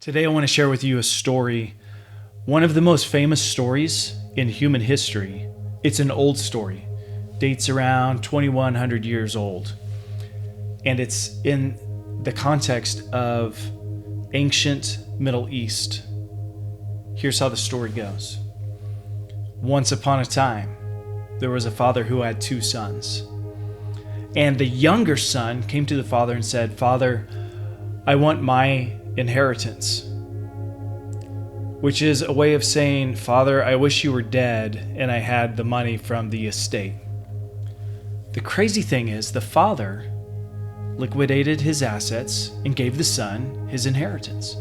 Today I want to share with you a story, one of the most famous stories in human history. It's an old story, dates around 2100 years old, and it's in the context of ancient Middle East. Here's how the story goes. Once upon a time, there was a father who had two sons. And the younger son came to the father and said, "Father, I want my inheritance," which is a way of saying, "Father, I wish you were dead and I had the money from the estate." The crazy thing is, the father liquidated his assets and gave the son his inheritance.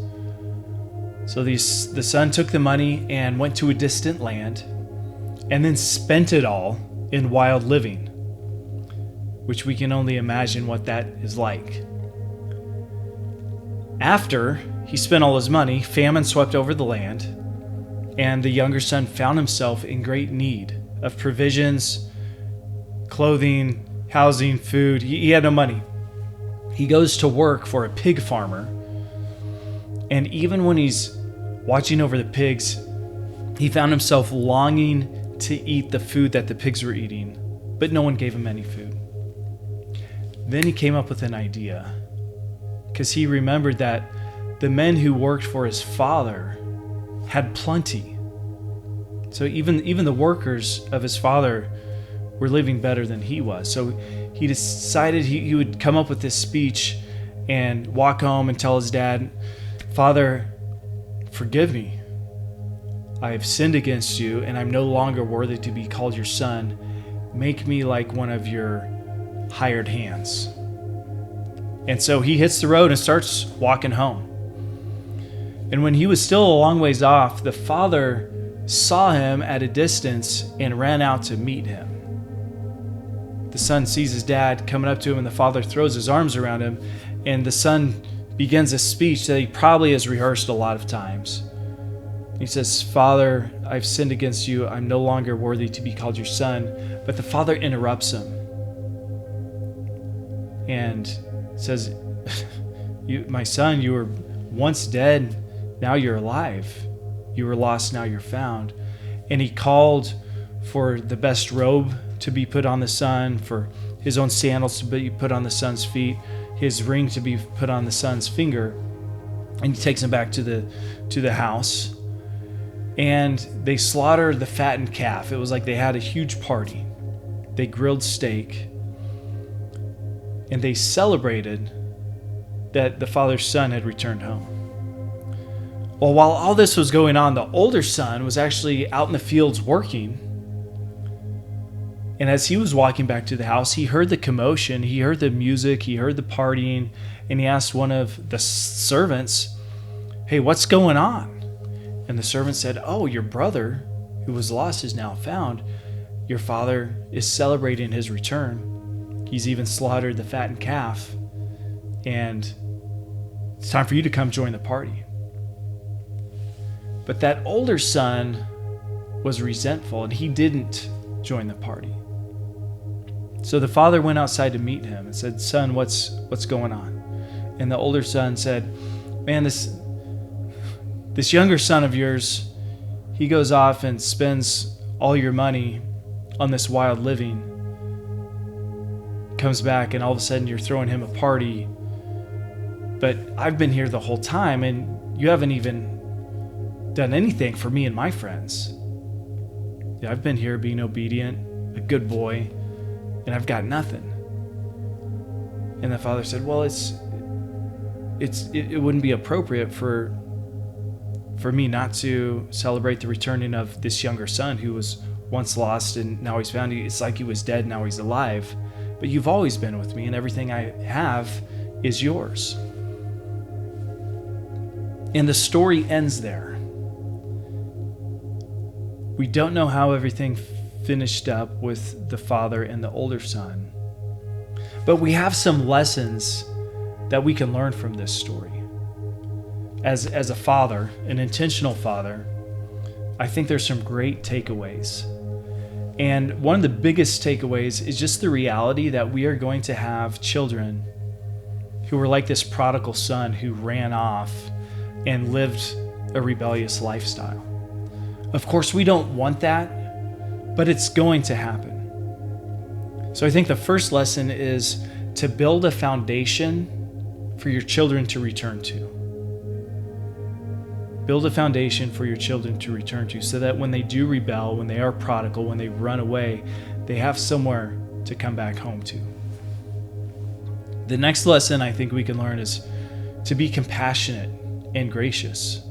So the son took the money and went to a distant land and then spent it all in wild living, which we can only imagine what that is like. After he spent all his money, famine swept over the land, and the younger son found himself in great need of provisions, clothing, housing, food. He had no money. He goes to work for a pig farmer, and even when he's watching over the pigs, he found himself longing to eat the food that the pigs were eating, but no one gave him any food. Then he came up with an idea, because he remembered that the men who worked for his father had plenty. So even the workers of his father were living better than he was. So he decided he would come up with this speech and walk home and tell his dad, "Father, forgive me. I have sinned against you, and I'm no longer worthy to be called your son. Make me like one of your hired hands." And so he hits the road and starts walking home. And when he was still a long ways off, the father saw him at a distance and ran out to meet him. The son sees his dad coming up to him, and the father throws his arms around him, and the son begins a speech that he probably has rehearsed a lot of times. He says, "Father, I've sinned against you. I'm no longer worthy to be called your son." But the father interrupts him and says, "My son, you were once dead, now you're alive. You were lost, now you're found." And he called for the best robe to be put on the son, for his own sandals to be put on the son's feet, his ring to be put on the son's finger. And he takes him back to the house. And they slaughtered the fattened calf. It was like they had a huge party. They grilled steak. And they celebrated that the father's son had returned home. Well, while all this was going on, the older son was actually out in the fields working. And as he was walking back to the house, he heard the commotion, he heard the music, he heard the partying, and he asked one of the servants, "Hey, what's going on?" And the servant said, "Oh, your brother, who was lost, is now found. Your father is celebrating his return. He's even slaughtered the fattened calf, and it's time for you to come join the party." But that older son was resentful, and he didn't join the party. So the father went outside to meet him and said, "Son, what's going on?" And the older son said, "Man, this younger son of yours, he goes off and spends all your money on this wild living. Comes back and all of a sudden you're throwing him a party. But I've been here the whole time and you haven't even done anything for me and my friends. Yeah, I've been here being obedient, a good boy, and I've got nothing." And the father said, "Well, it wouldn't be appropriate for me not to celebrate the returning of this younger son who was once lost and now he's found. It's like he was dead, now he's alive. But you've always been with me, and everything I have is yours." And the story ends there. We don't know how everything finished up with the father and the older son. But we have some lessons that we can learn from this story. As a father, an intentional father, I think there's some great takeaways. And one of the biggest takeaways is just the reality that we are going to have children who are like this prodigal son who ran off and lived a rebellious lifestyle. Of course, we don't want that, but it's going to happen. So I think the first lesson is to build a foundation for your children to return to. Build a foundation for your children to return to so that when they do rebel, when they are prodigal, when they run away, they have somewhere to come back home to. The next lesson I think we can learn is to be compassionate and gracious.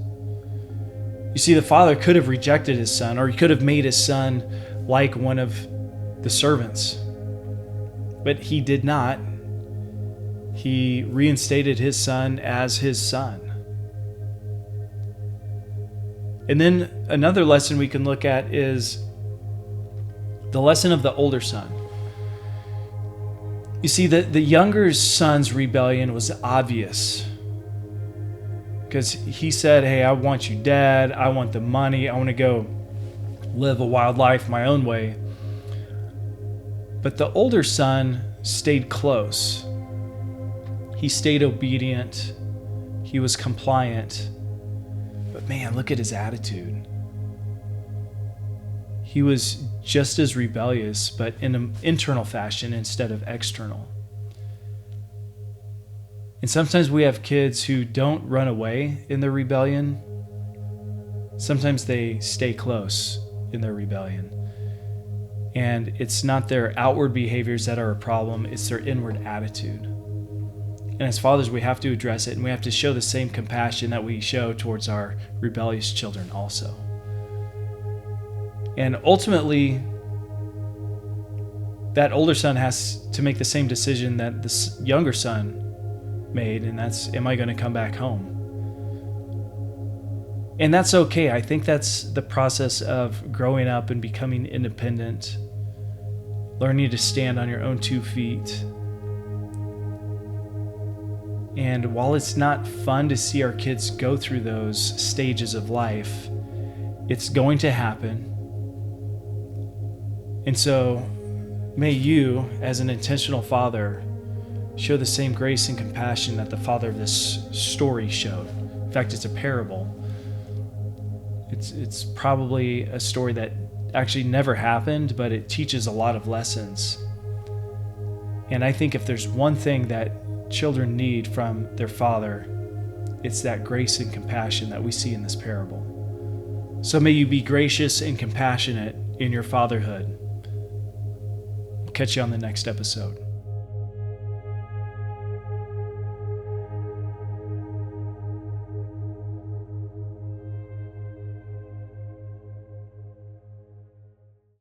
You see, the father could have rejected his son, or he could have made his son like one of the servants. But he did not. He reinstated his son as his son. And then another lesson we can look at is the lesson of the older son. You see, the younger son's rebellion was obvious because he said, hey, I want you dead. I want the money. I want to go live a wild life my own way. But the older son stayed close. He stayed obedient. He was compliant. But man, look at his attitude. He was just as rebellious, but in an internal fashion instead of external. And sometimes we have kids who don't run away in their rebellion. Sometimes they stay close in their rebellion. And it's not their outward behaviors that are a problem, it's their inward attitude. And as fathers, we have to address it, and we have to show the same compassion that we show towards our rebellious children also. And ultimately, that older son has to make the same decision that the younger son made, and that's, am I going to come back home? And that's okay. I think that's the process of growing up and becoming independent, learning to stand on your own 2 feet. And while it's not fun to see our kids go through those stages of life, it's going to happen. And so may you, as an intentional father, show the same grace and compassion that the father of this story showed. In fact, it's a parable. It's probably a story that actually never happened, but it teaches a lot of lessons. And I think if there's one thing that children need from their father, it's that grace and compassion that we see in this parable. So may you be gracious and compassionate in your fatherhood. We'll catch you on the next episode.